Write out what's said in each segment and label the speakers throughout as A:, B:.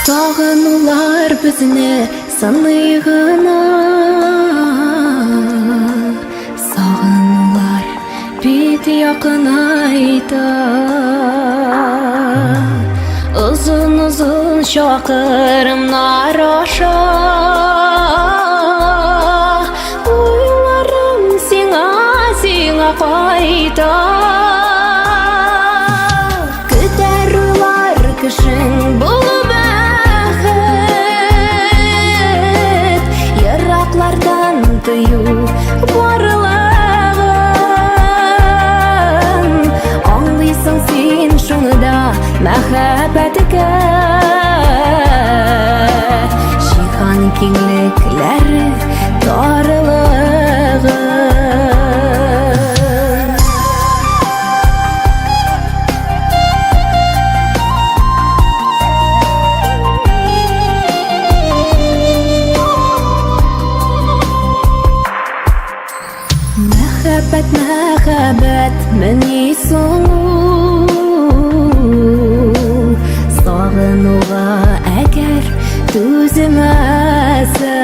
A: Сағынулар бізіне саныйғына, сағынулар бет яқын айта. Ұзын-ұзын шақырымдар аша, ойларым сиңа қайта. Көтәр уйлар кешең булу тыю барлығын, аңлайсың сен шуны да мәхәббәткә. Жиһан киңлекләре тарылығын. Мәхәббәт мені соң, сағынуға әгер түземәсә.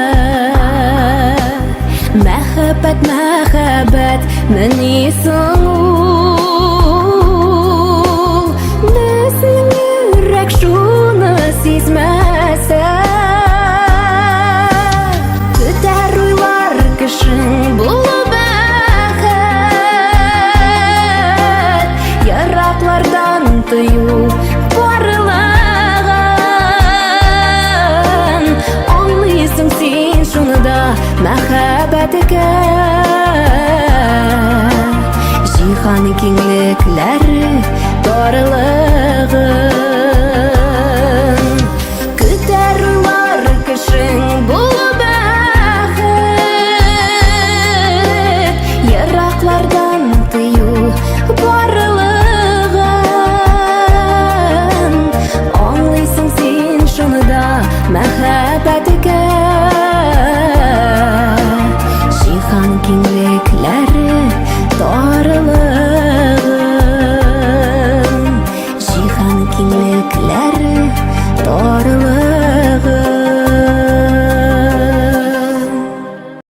A: Мәхәббәт мені соң, безнең йөрәк шуны сизмәсә. Көтәр уйлар кешең булу тыю барлығын, аңлайсың сен шуны да мәхәббәткә. Жиһан киңлеге